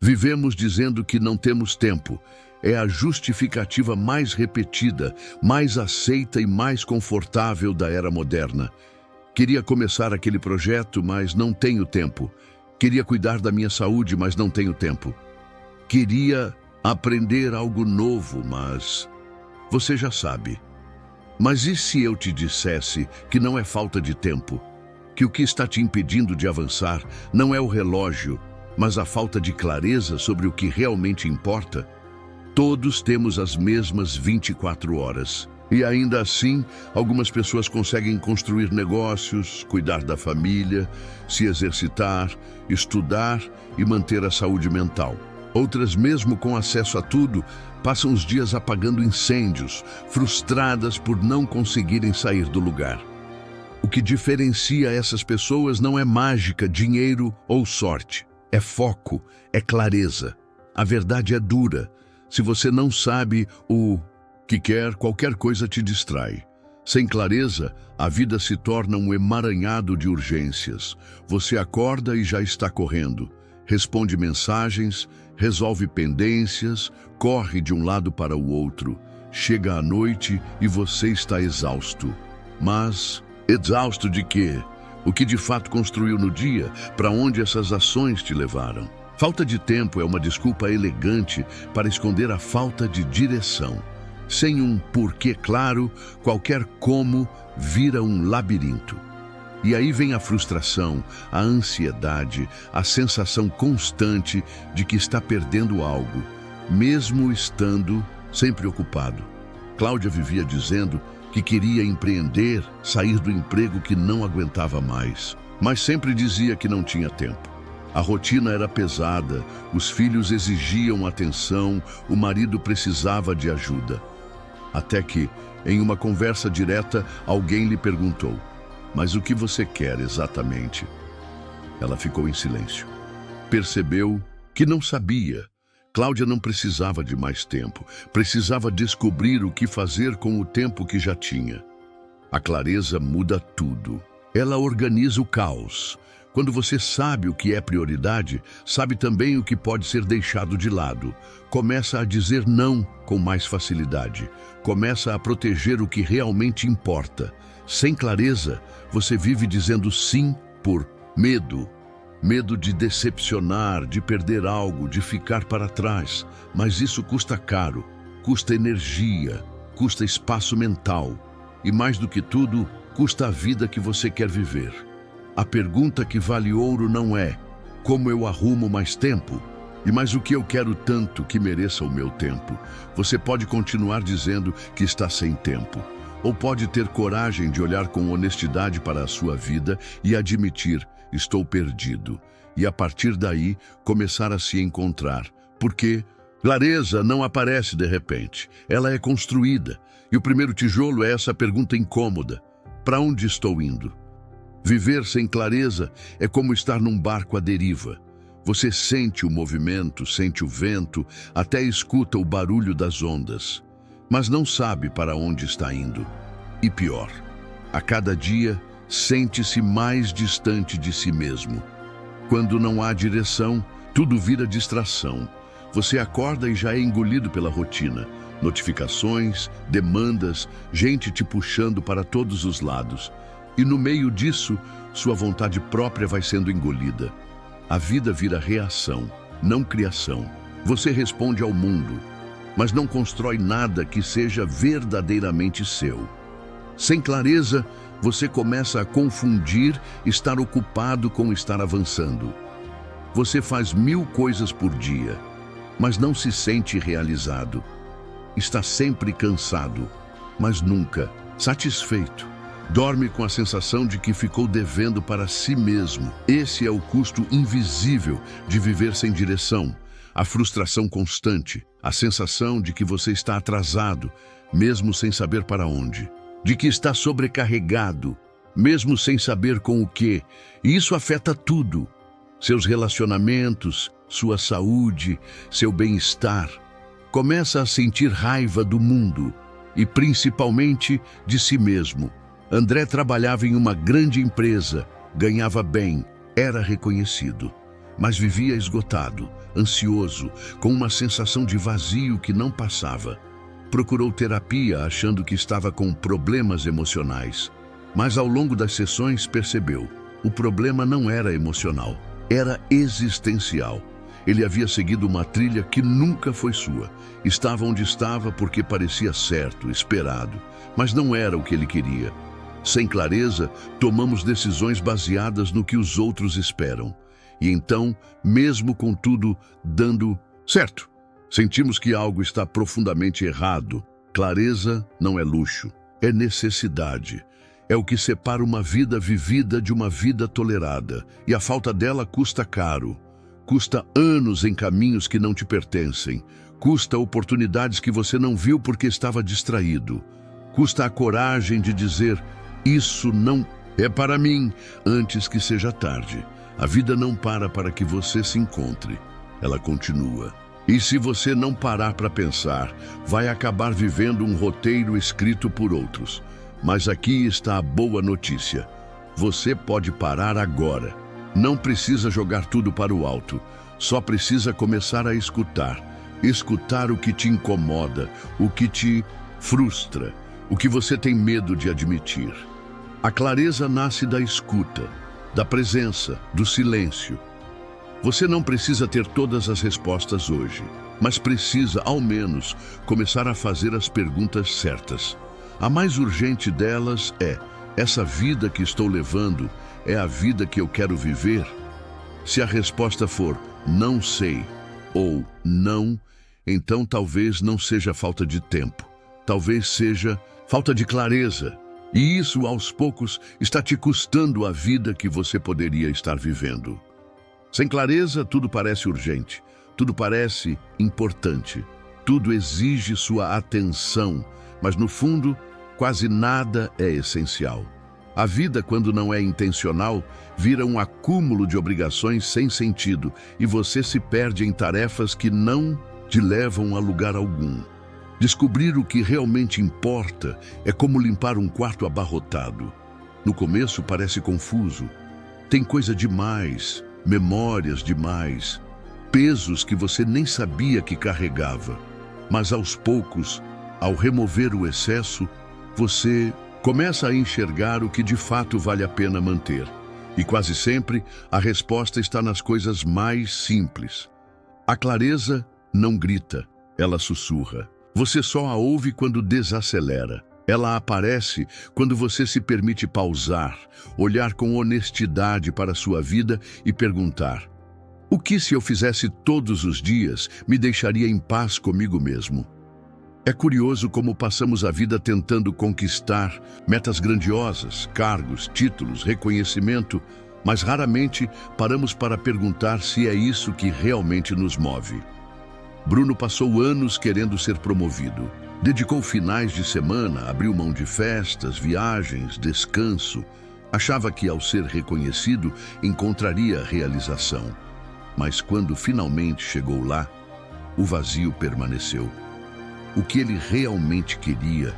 Vivemos dizendo que não temos tempo. É a justificativa mais repetida, mais aceita e mais confortável da era moderna. Queria começar aquele projeto, mas não tenho tempo. Queria cuidar da minha saúde, mas não tenho tempo. Queria aprender algo novo, mas você já sabe. Mas e se eu te dissesse que não é falta de tempo? Que o que está te impedindo de avançar não é o relógio, mas a falta de clareza sobre o que realmente importa? Todos temos as mesmas 24 horas. E ainda assim, algumas pessoas conseguem construir negócios, cuidar da família, se exercitar, estudar e manter a saúde mental. Outras, mesmo com acesso a tudo, passam os dias apagando incêndios, frustradas por não conseguirem sair do lugar. O que diferencia essas pessoas não é mágica, dinheiro ou sorte. É foco, é clareza. A verdade é dura. Se você não sabe o que quer, qualquer coisa te distrai. Sem clareza, a vida se torna um emaranhado de urgências. Você acorda e já está correndo. Responde mensagens, resolve pendências, corre de um lado para o outro. Chega à noite e você está exausto. Mas, exausto de quê? O que de fato construiu no dia? Para onde essas ações te levaram? Falta de tempo é uma desculpa elegante para esconder a falta de direção. Sem um porquê claro, qualquer como vira um labirinto. E aí vem a frustração, a ansiedade, a sensação constante de que está perdendo algo, mesmo estando sempre ocupado. Cláudia vivia dizendo que queria empreender, sair do emprego que não aguentava mais, mas sempre dizia que não tinha tempo. A rotina era pesada, os filhos exigiam atenção, o marido precisava de ajuda. Até que, em uma conversa direta, alguém lhe perguntou: "Mas o que você quer exatamente?" Ela ficou em silêncio. Percebeu que não sabia. Cláudia não precisava de mais tempo, precisava descobrir o que fazer com o tempo que já tinha. A clareza muda tudo. Ela organiza o caos. Quando você sabe o que é prioridade, sabe também o que pode ser deixado de lado. Começa a dizer não com mais facilidade. Começa a proteger o que realmente importa. Sem clareza, você vive dizendo sim por medo. Medo de decepcionar, de perder algo, de ficar para trás. Mas isso custa caro, custa energia, custa espaço mental. E mais do que tudo, custa a vida que você quer viver. A pergunta que vale ouro não é: como eu arrumo mais tempo? E mais o que eu quero tanto que mereça o meu tempo? Você pode continuar dizendo que está sem tempo. Ou pode ter coragem de olhar com honestidade para a sua vida e admitir: estou perdido. E a partir daí, começar a se encontrar. Porque clareza não aparece de repente. Ela é construída. E o primeiro tijolo é essa pergunta incômoda: para onde estou indo? Viver sem clareza é como estar num barco à deriva. Você sente o movimento, sente o vento, até escuta o barulho das ondas, mas não sabe para onde está indo. E pior, a cada dia sente-se mais distante de si mesmo. Quando não há direção, tudo vira distração. Você acorda e já é engolido pela rotina. Notificações, demandas, gente te puxando para todos os lados. E no meio disso, sua vontade própria vai sendo engolida. A vida vira reação, não criação. Você responde ao mundo, mas não constrói nada que seja verdadeiramente seu. Sem clareza, você começa a confundir estar ocupado com estar avançando. Você faz 1000 coisas por dia, mas não se sente realizado. Está sempre cansado, mas nunca satisfeito. Dorme com a sensação de que ficou devendo para si mesmo. Esse é o custo invisível de viver sem direção. A frustração constante, a sensação de que você está atrasado, mesmo sem saber para onde. De que está sobrecarregado, mesmo sem saber com o quê. E isso afeta tudo. Seus relacionamentos, sua saúde, seu bem-estar. Começa a sentir raiva do mundo e principalmente de si mesmo. André trabalhava em uma grande empresa, ganhava bem, era reconhecido. mas vivia esgotado, ansioso, com uma sensação de vazio que não passava. Procurou terapia achando que estava com problemas emocionais, mas ao longo das sessões percebeu: o problema não era emocional, era existencial. Ele havia seguido uma trilha que nunca foi sua. Estava onde estava porque parecia certo, esperado, mas não era o que ele queria. Sem clareza, tomamos decisões baseadas no que os outros esperam. E então, mesmo com tudo dando certo, sentimos que algo está profundamente errado. Clareza não é luxo, é necessidade. É o que separa uma vida vivida de uma vida tolerada. E a falta dela custa caro. Custa anos em caminhos que não te pertencem. Custa oportunidades que você não viu porque estava distraído. Custa a coragem de dizer: isso não é para mim, antes que seja tarde. A vida não para que você se encontre. Ela continua. E se você não parar para pensar, vai acabar vivendo um roteiro escrito por outros. Mas aqui está a boa notícia. Você pode parar agora. Não precisa jogar tudo para o alto. Só precisa começar a escutar. Escutar o que te incomoda, o que te frustra, o que você tem medo de admitir. A clareza nasce da escuta, da presença, do silêncio. Você não precisa ter todas as respostas hoje, mas precisa, ao menos, começar a fazer as perguntas certas. A mais urgente delas é: essa vida que estou levando é a vida que eu quero viver? Se a resposta for não sei ou não, então talvez não seja falta de tempo. Talvez seja falta de clareza. E isso, aos poucos, está te custando a vida que você poderia estar vivendo. Sem clareza, tudo parece urgente, tudo parece importante, tudo exige sua atenção, mas no fundo, quase nada é essencial. A vida, quando não é intencional, vira um acúmulo de obrigações sem sentido e você se perde em tarefas que não te levam a lugar algum. Descobrir o que realmente importa é como limpar um quarto abarrotado. No começo parece confuso. Tem coisa demais, memórias demais, pesos que você nem sabia que carregava. Mas aos poucos, ao remover o excesso, você começa a enxergar o que de fato vale a pena manter. E quase sempre, a resposta está nas coisas mais simples. A clareza não grita, ela sussurra. Você só a ouve quando desacelera. Ela aparece quando você se permite pausar, olhar com honestidade para a sua vida e perguntar: o que se eu fizesse todos os dias me deixaria em paz comigo mesmo? É curioso como passamos a vida tentando conquistar metas grandiosas, cargos, títulos, reconhecimento, mas raramente paramos para perguntar se é isso que realmente nos move. Bruno passou anos querendo ser promovido. Dedicou finais de semana, abriu mão de festas, viagens, descanso. Achava que, ao ser reconhecido, encontraria realização. Mas quando finalmente chegou lá, o vazio permaneceu. O que ele realmente queria: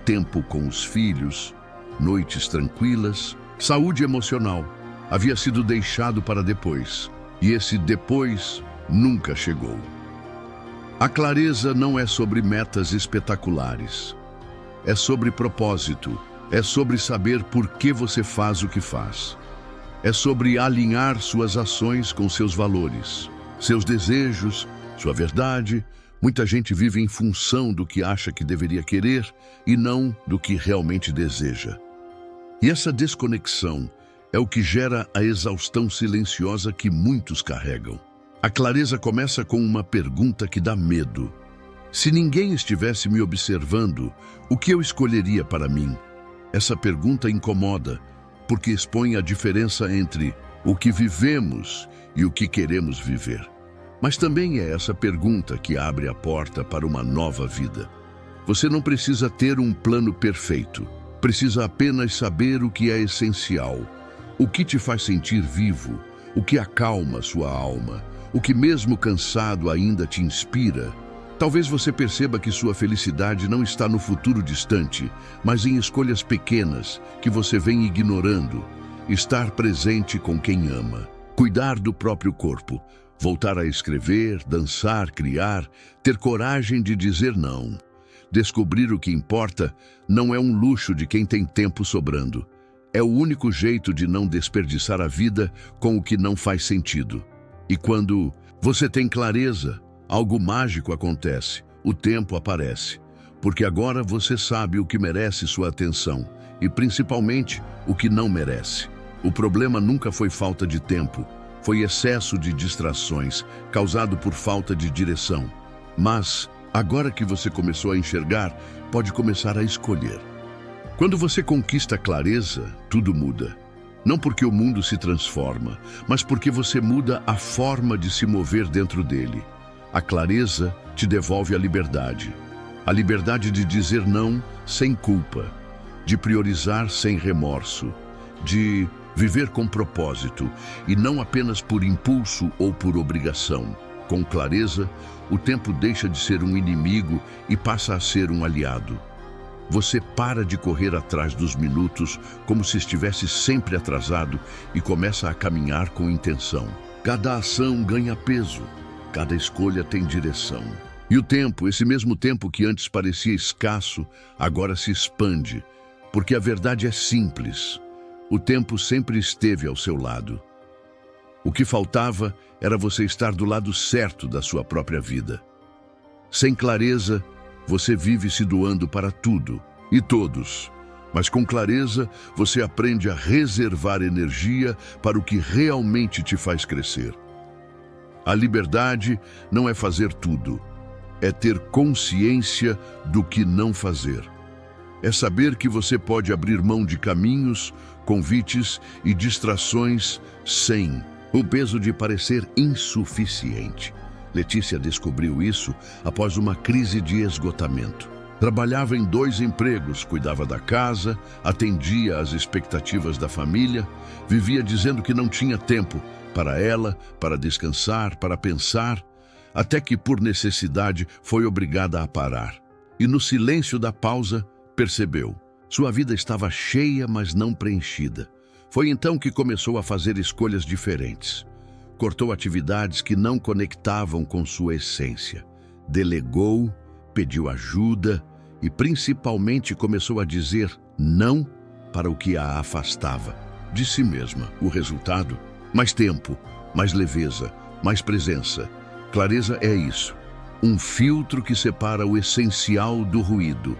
tempo com os filhos, noites tranquilas, saúde emocional, havia sido deixado para depois. E esse depois nunca chegou. A clareza não é sobre metas espetaculares. É sobre propósito. É sobre saber por que você faz o que faz. É sobre alinhar suas ações com seus valores, seus desejos, sua verdade. Muita gente vive em função do que acha que deveria querer e não do que realmente deseja. E essa desconexão é o que gera a exaustão silenciosa que muitos carregam. A clareza começa com uma pergunta que dá medo. Se ninguém estivesse me observando, o que eu escolheria para mim? Essa pergunta incomoda, porque expõe a diferença entre o que vivemos e o que queremos viver. Mas também é essa pergunta que abre a porta para uma nova vida. Você não precisa ter um plano perfeito. Precisa apenas saber o que é essencial, o que te faz sentir vivo, o que acalma sua alma, o que mesmo cansado ainda te inspira. Talvez você perceba que sua felicidade não está no futuro distante, mas em escolhas pequenas que você vem ignorando. Estar presente com quem ama, Cuidar do próprio corpo, voltar a escrever, dançar, criar, ter coragem de dizer não. Descobrir o que importa não é um luxo de quem tem tempo sobrando. É o único jeito de não desperdiçar a vida com o que não faz sentido. E quando você tem clareza, algo mágico acontece, o tempo aparece. Porque agora você sabe o que merece sua atenção e, principalmente, o que não merece. O problema nunca foi falta de tempo, foi excesso de distrações, causado por falta de direção. Mas, agora que você começou a enxergar, pode começar a escolher. Quando você conquista a clareza, tudo muda. Não porque o mundo se transforma, mas porque você muda a forma de se mover dentro dele. A clareza te devolve a liberdade. A liberdade de dizer não sem culpa, de priorizar sem remorso, de viver com propósito e não apenas por impulso ou por obrigação. Com clareza, o tempo deixa de ser um inimigo e passa a ser um aliado. Você para de correr atrás dos minutos como se estivesse sempre atrasado e começa a caminhar com intenção. Cada ação ganha peso, cada escolha tem direção. E o tempo, esse mesmo tempo que antes parecia escasso, agora se expande, porque a verdade é simples. O tempo sempre esteve ao seu lado. O que faltava era você estar do lado certo da sua própria vida. Sem clareza, você vive se doando para tudo e todos. Mas com clareza, você aprende a reservar energia para o que realmente te faz crescer. A liberdade não é fazer tudo, é ter consciência do que não fazer. É saber que você pode abrir mão de caminhos, convites e distrações sem o peso de parecer insuficiente. Letícia descobriu isso após uma crise de esgotamento. Trabalhava em 2 empregos, cuidava da casa, atendia às expectativas da família, vivia dizendo que não tinha tempo para ela, para descansar, para pensar, até que por necessidade foi obrigada a parar. E no silêncio da pausa, percebeu. Sua vida estava cheia, mas não preenchida. Foi então que começou a fazer escolhas diferentes. Cortou atividades que não conectavam com sua essência. Delegou, pediu ajuda e principalmente começou a dizer não para o que a afastava de si mesma. O resultado? Mais tempo, mais leveza, mais presença. Clareza é isso. Um filtro que separa o essencial do ruído.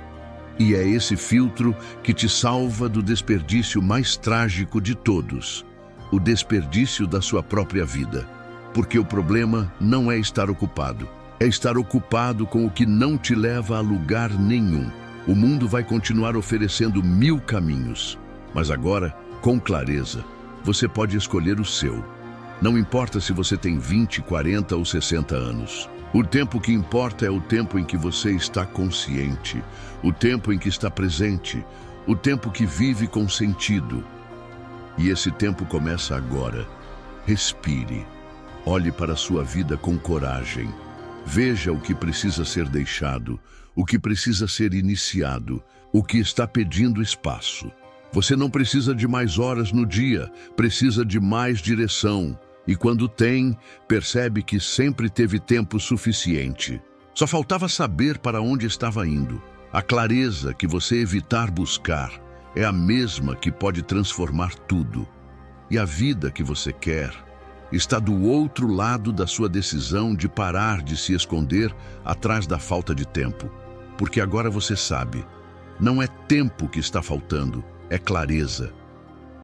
E é esse filtro que te salva do desperdício mais trágico de todos, o desperdício da sua própria vida. Porque o problema não é estar ocupado, é estar ocupado com o que não te leva a lugar nenhum. O mundo vai continuar oferecendo 1000 caminhos, mas agora, com clareza, você pode escolher o seu. Não importa se você tem 20, 40 ou 60 anos. O tempo que importa é o tempo em que você está consciente, o tempo em que está presente, o tempo que vive com sentido. E esse tempo começa agora. Respire. Olhe para a sua vida com coragem. Veja o que precisa ser deixado, o que precisa ser iniciado, o que está pedindo espaço. Você não precisa de mais horas no dia, precisa de mais direção. E quando tem, percebe que sempre teve tempo suficiente. Só faltava saber para onde estava indo. A clareza que você evitar buscar é a mesma que pode transformar tudo. E a vida que você quer está do outro lado da sua decisão de parar de se esconder atrás da falta de tempo. Porque agora você sabe, não é tempo que está faltando, é clareza.